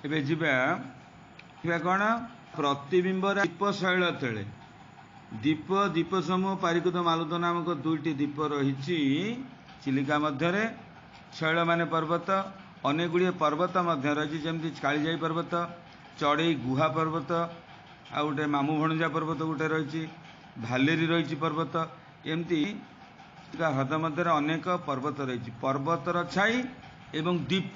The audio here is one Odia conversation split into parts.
ଏବେ ଯିବା କ'ଣ ପ୍ରତିବିମ୍ବ ଦୀପ ଶୈଳ ତଳେ ଦୀପ ଦୀପ ସମୂହ ପାରିକୁଦ ମାଲୁଦ ନାମକ ଦୁଇଟି ଦୀପ ରହିଛି ଚିଲିକା ମଧ୍ୟରେ। ଶୈଳ ମାନେ ପର୍ବତ, ଅନେକ ଗୁଡ଼ିଏ ପର୍ବତ ମଧ୍ୟ ରହିଛି, ଯେମିତି କାଳିଜାଇ ପର୍ବତ, ଚଢ଼େଇ ଗୁହା ପର୍ବତ, ଆଉ ଗୋଟେ ମାମୁଁ ଭଣଜା ପର୍ବତ ଗୋଟେ ରହିଛି, ଭାଲେରୀ ରହିଛି ପର୍ବତ। ଏମିତି ହ୍ରଦ ମଧ୍ୟରେ ଅନେକ ପର୍ବତ ରହିଛି। ପର୍ବତର ଛାଇ ଏବଂ ଦୀପ,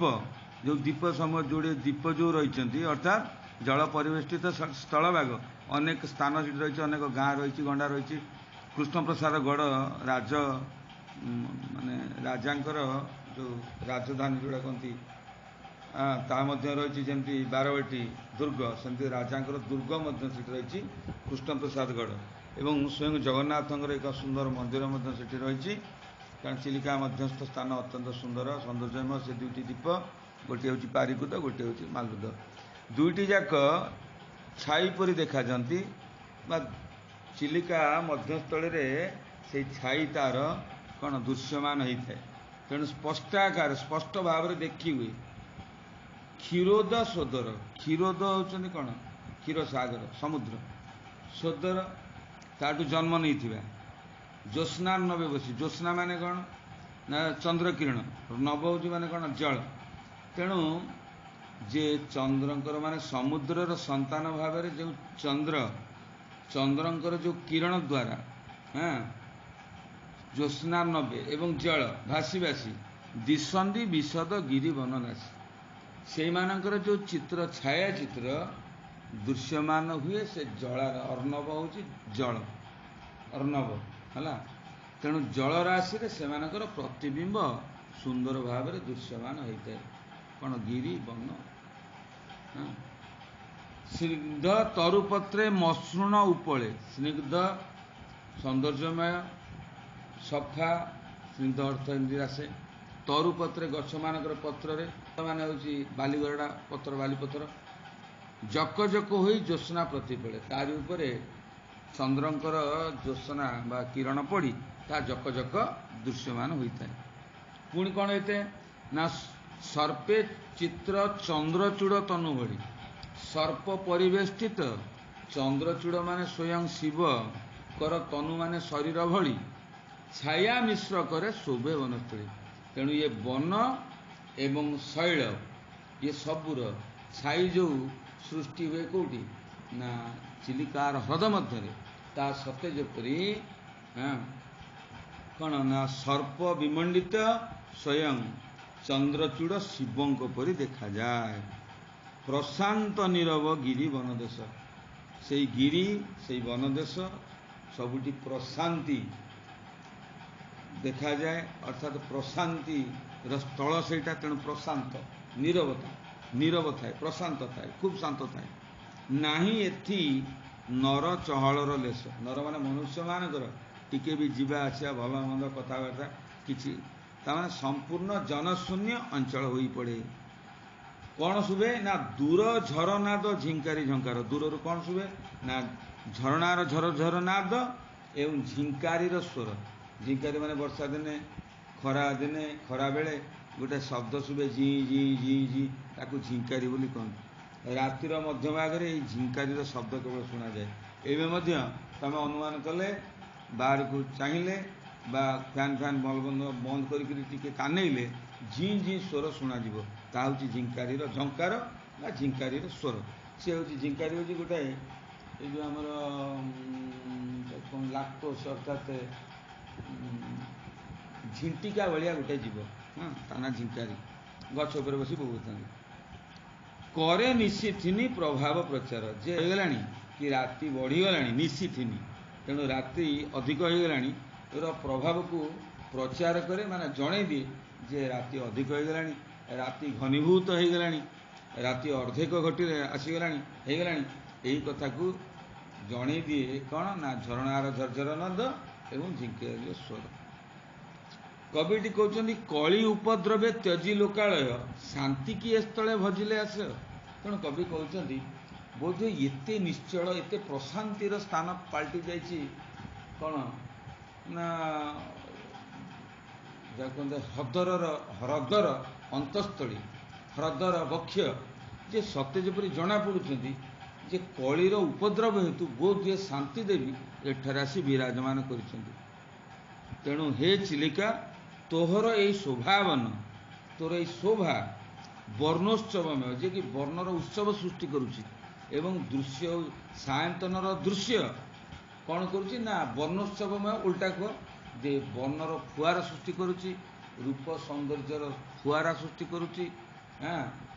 ଯେଉଁ ଦୀପ ସମୂହ ଯୋଡ଼େ ଦୀପ ଯେଉଁ ରହିଛନ୍ତି, ଅର୍ଥାତ୍ ଜଳ ପରିବେଷ୍ଟିତ ସ୍ଥଳଭାଗ, ଅନେକ ସ୍ଥାନ ସେଠି ରହିଛି, ଅନେକ ଗାଁ ରହିଛି, ଗଣ୍ଡା ରହିଛି। କୃଷ୍ଣପ୍ରସାଦ ଗଡ଼ ମାନେ ରାଜାଙ୍କର ଯେଉଁ ରାଜଧାନୀ ଯେଉଁଟା କହନ୍ତି, ତା ମଧ୍ୟ ରହିଛି। ଯେମିତି ବାରବାଟୀ ଦୁର୍ଗ, ସେମିତି ରାଜାଙ୍କର ଦୁର୍ଗ ମଧ୍ୟ ସେଠି ରହିଛି କୃଷ୍ଣପ୍ରସାଦ ଗଡ଼। ଏବଂ ସ୍ୱୟଂ ଜଗନ୍ନାଥଙ୍କର ଏକ ସୁନ୍ଦର ମନ୍ଦିର ମଧ୍ୟ ସେଠି ରହିଛି। କାରଣ ଚିଲିକା ମଧ୍ୟସ୍ଥ ସ୍ଥାନ ଅତ୍ୟନ୍ତ ସୁନ୍ଦର ସୌନ୍ଦର୍ଯ୍ୟମୟ। ସେ ଦୁଇଟି ଦ୍ୱୀପ, ଗୋଟିଏ ହେଉଛି ପାରିକୁଦ, ଗୋଟିଏ ହେଉଛି ମାଲୁଦ। ଦୁଇଟି ଯାକ ଛାଇ ପରି ଦେଖାଯାଆନ୍ତି, ବା ଚିଲିକା ମଧ୍ୟସ୍ଥଳୀରେ ସେଇ ଛାଇ ତାର କ'ଣ ଦୃଶ୍ୟମାନ ହେଇଥାଏ। ତେଣୁ ସ୍ପଷ୍ଟ ଭାବରେ ଦେଖି ହୁଏ। କ୍ଷୀରୋଦ ସୋଦର, କ୍ଷୀରୋଦ ହେଉଛନ୍ତି କ'ଣ କ୍ଷୀର ସାଗର ସମୁଦ୍ର, ସୋଦର ତାଠୁ ଜନ୍ମ ନେଇଥିବା। ଜ୍ୟୋତ୍ସ୍ନା ନବେ ବସି, ଜ୍ୟୋତ୍ସ୍ନା ମାନେ କ'ଣ ନା ଚନ୍ଦ୍ରକିରଣ, ନବ ହେଉଛି ମାନେ କ'ଣ ଜଳ। ତେଣୁ ଯେ ଚନ୍ଦ୍ରଙ୍କର ମାନେ ସମୁଦ୍ରର ସନ୍ତାନ ଭାବରେ ଯେଉଁ ଚନ୍ଦ୍ରଙ୍କର ଯେଉଁ କିରଣ ଦ୍ୱାରା ଜ୍ୟୋତ୍ସ୍ନା ନବେ ଏବଂ ଜଳ ଭାସି ଭାସି ଦିଶନ୍ତି ବିଶଦ ଗିରି ବନନାଶୀ, ସେଇମାନଙ୍କର ଯେଉଁ ଚିତ୍ର ଛାୟା ଚିତ୍ର ଦୃଶ୍ୟମାନ ହୁଏ ସେ ଜଳର ଅର୍ଣ୍ଣବ ହେଉଛି ଜଳ, ଅର୍ଣ୍ଣବ ହେଲା। ତେଣୁ ଜଳରାଶିରେ ସେମାନଙ୍କର ପ୍ରତିବିମ୍ବ ସୁନ୍ଦର ଭାବରେ ଦୃଶ୍ୟମାନ ହୋଇଥାଏ। କ'ଣ ଗିରି ବନ, ସ୍ନିଗ୍ଧ ତରୁପତ୍ରେ ମସୃଣ ଉପଳେ, ସ୍ନିଗ୍ଧ ସୌନ୍ଦର୍ଯ୍ୟମୟ ସଫା, ସ୍ନିଗ୍ଧ ଅର୍ଥ ଏମିତି ଆସେ। ତରୁପତ୍ରେ ଗଛମାନଙ୍କର ପତ୍ରରେ, ମାନେ ହେଉଛି ବାଲିଗରଡ଼ା ପତ୍ର, ବାଲିପତ୍ର, ଜକ ଜକ ହୋଇ ଜ୍ୟୋତ୍ସ୍ନା ପ୍ରତିଫଳେ, ତାରି ଉପରେ ଚନ୍ଦ୍ରଙ୍କର ଜ୍ୟୋତ୍ସ୍ନା ବା କିରଣ ପଡ଼ି ତାହା ଜକ ଜକ ଦୃଶ୍ୟମାନ ହୋଇଥାଏ। ପୁଣି କ'ଣ ହେଇଥାଏ ନା ସର୍ପେ ଚିତ୍ର ଚନ୍ଦ୍ରଚୂଡ଼ ତନୁ ଭଳି, ସର୍ପ ପରିବେଷ୍ଟିତ ଚନ୍ଦ୍ରଚୂଡ଼ ମାନେ ସ୍ୱୟଂ ଶିବଙ୍କର ତନୁ ମାନେ ଶରୀର ଭଳି ଛାୟା ମିଶ୍ର କରେ ଶୋଭେ ବନସ୍ଥଳୀ। ତେଣୁ ଇଏ ବନ ଏବଂ ଶୈଳ ଇଏ ସବୁର ଛାଇ ଯେଉଁ ସୃଷ୍ଟି ହୁଏ କେଉଁଠି ନା ଚିଲିକାର ହ୍ରଦ ମଧ୍ୟରେ, ତା ସତେ ଯେପରି କ'ଣ ନା ସର୍ପ ବିମଣ୍ଡିତ ସ୍ୱୟଂ ଚନ୍ଦ୍ରଚୂଡ଼ ଶିବଙ୍କ ପରି ଦେଖାଯାଏ। ପ୍ରଶାନ୍ତ ନୀରବ ଗିରି ବନଦେଶ, ସେଇ ଗିରି ସେଇ ବନଦେଶ ସବୁଠି ପ୍ରଶାନ୍ତି ଦେଖାଯାଏ, ଅର୍ଥାତ୍ ପ୍ରଶାନ୍ତିର ସ୍ଥଳ ସେଇଟା। ତେଣୁ ପ୍ରଶାନ୍ତ, ନୀରବତା, ନୀରବ ଥାଏ, ପ୍ରଶାନ୍ତ ଥାଏ, ଖୁବ୍ ଶାନ୍ତ ଥାଏ। ନାହିଁ ଏଥି ନର ଚହଳର ଲେଶ, ନର ମାନେ ମନୁଷ୍ୟମାନଙ୍କର ଟିକେ ବି ଯିବା ଆସିବା ଭଲ ମନ୍ଦ କଥାବାର୍ତ୍ତା କିଛି, ତାମାନେ ସମ୍ପୂର୍ଣ୍ଣ ଜନଶୂନ୍ୟ ଅଞ୍ଚଳ ହୋଇପଡ଼େ। କ'ଣ ଶୁଭେ ନା ଦୂର ଝରନାଦ ଝିଙ୍କାରି ଝଙ୍କାର, ଦୂରରୁ କ'ଣ ଶୁଭେ ନା ଝରଣାର ଝର ଝର ନାଦ ଏବଂ ଝିଙ୍କାରିର ସ୍ୱର। ଝିଙ୍କାରି ମାନେ ବର୍ଷା ଦିନେ, ଖରା ଦିନେ, ଖରା ବେଳେ ଗୋଟେ ଶବ୍ଦ ଶୁଭେ ଝି ଝି ଝି ଝି, ତାକୁ ଝିଙ୍କାରି ବୋଲି କହନ୍ତି। ରାତିର ମଧ୍ୟଭାଗରେ ଏଇ ଝିଙ୍କାରିର ଶବ୍ଦ କେବଳ ଶୁଣାଯାଏ। ଏବେ ମଧ୍ୟ ତମେ ଅନୁମାନ କଲେ, ବାହାରକୁ ଚାହିଁଲେ ବା ଫ୍ୟାନ୍ ବନ୍ଦ କରିକି ଟିକେ କାନେଇଲେ ଝି ଝି ସ୍ୱର ଶୁଣାଯିବ। ତାହା ହେଉଛି ଝିଙ୍କାରିର ଝଙ୍କାର ବା ଝିଙ୍କାରିର ସ୍ୱର। ସେ ହେଉଛି ଝିଙ୍କାରି ହେଉଛି ଗୋଟାଏ ଏଇ ଯେଉଁ ଆମର ଲାକ୍ଟୋସ୍ ଅର୍ଥାତ୍ ଝିଣ୍ଟିକା ଭଳିଆ ଗୋଟେ ଜୀବ, ତା ନାଁ ଝିଙ୍କାରି, ଗଛ ଉପରେ ବସି ବୋବୁଥାନ୍ତି। କରେ ନିଶିଥିନି ପ୍ରଭାବ ପ୍ରଚାର, ଯେ ହୋଇଗଲାଣି କି ରାତି ବଢ଼ିଗଲାଣି, ନିଶିଥିନି ତେଣୁ ରାତି ଅଧିକ ହୋଇଗଲାଣି ଏର ପ୍ରଭାବକୁ ପ୍ରଚାର କରେ, ମାନେ ଜଣେଇ ଦିଏ ଯେ ରାତି ଅଧିକ ହୋଇଗଲାଣି, ରାତି ଘନୀଭୂତ ହୋଇଗଲାଣି, ରାତି ଅର୍ଦ୍ଧେକ ଘଟିରେ ଆସିଗଲାଣି, ହେଇଗଲାଣି। ଏହି କଥାକୁ ଜଣେଇ ଦିଏ କ'ଣ ନା ଝରଣାର ଝରଝର ନଦ ଏବଂ ଝିଙ୍କାରିର ସ୍ୱର। କବିଟି କହୁଛନ୍ତି କଳି ଉପଦ୍ରବେ ତ୍ୟଜି ଲୋକାଳୟ, ଶାନ୍ତି କି ଏ ସ୍ଥଳେ ଭଜିଲେ ଆସ। ତେଣୁ କବି କହୁଛନ୍ତି ବୋଧେ ଏତେ ନିଶ୍ଚଳ, ଏତେ ପ୍ରଶାନ୍ତିର ସ୍ଥାନ ପାଲଟି ଯାଇଛି କ'ଣ ନା ଯାହା କୁହନ୍ତି ହ୍ରଦର ଅନ୍ତଃସ୍ଥଳୀ, ହ୍ରଦର ବକ୍ଷ, ଯେ ସତେ ଯେପରି ଜଣାପଡ଼ୁଛନ୍ତି ଯେ କଳିର ଉପଦ୍ରବ ହେତୁ ବୋଧହୁଏ ଶାନ୍ତି ଦେବୀ ଏଠାରେ ଆସି ବିରାଜମାନ କରିଛନ୍ତି। ତେଣୁ ହେ ଚିଲିକା, ତୋହର ଏଇ ଶୋଭାବନ, ତୋର ଏଇ ଶୋଭା ବର୍ଣ୍ଣୋତ୍ସବମୟ, ଯିଏକି ବର୍ଣ୍ଣର ଉତ୍ସବ ସୃଷ୍ଟି କରୁଛି ଏବଂ ଦୃଶ୍ୟ ସାୟନ୍ତନର ଦୃଶ୍ୟ କ'ଣ କରୁଛି ନା ବର୍ଣ୍ଣୋତ୍ସବମୟ, ଉଲ୍ଟା କୁହ ଯେ ବର୍ଣ୍ଣର ଫୁଆରା ସୃଷ୍ଟି କରୁଛି, ରୂପ ସୌନ୍ଦର୍ଯ୍ୟର ଫୁଆରା ସୃଷ୍ଟି କରୁଛି।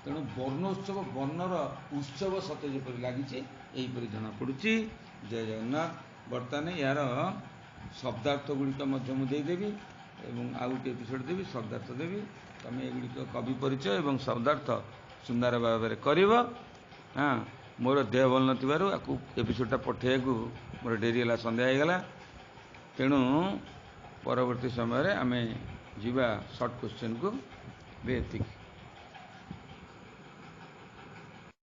ତେଣୁ ବର୍ଣ୍ଣୋତ୍ସବ, ବର୍ଣ୍ଣର ଉତ୍ସବ ସତେ ଯେପରି ଲାଗିଛି ଏହିପରି ଜଣାପଡ଼ୁଛି। ଜୟ ଜଗନ୍ନାଥ। ବର୍ତ୍ତମାନ ଏହାର ଶବ୍ଦାର୍ଥ ଗୁଡ଼ିକ ମଧ୍ୟ ମୁଁ ଦେଇଦେବି ଏବଂ ଆଉ ଗୋଟିଏ ଏପିସୋଡ଼ ଦେବି, ଶବ୍ଦାର୍ଥ ଦେବି। ତୁମେ ଏଗୁଡ଼ିକ କବି ପରିଚୟ ଏବଂ ଶବ୍ଦାର୍ଥ ସୁନ୍ଦର ଭାବରେ କରିବ। ମୋର ଦେହ ଭଲ ନଥିବାରୁ ଆକୁ ଏପିସୋଡ଼ଟା ପଠାଇବାକୁ ମୋର ଡେରି ହେଲା, ସନ୍ଧ୍ୟା ହେଇଗଲା। ତେଣୁ ପରବର୍ତ୍ତୀ ସମୟରେ ଆମେ ଯିବା ସର୍ଟ କୋଶ୍ଚିନ୍କୁ। ଏତିକି।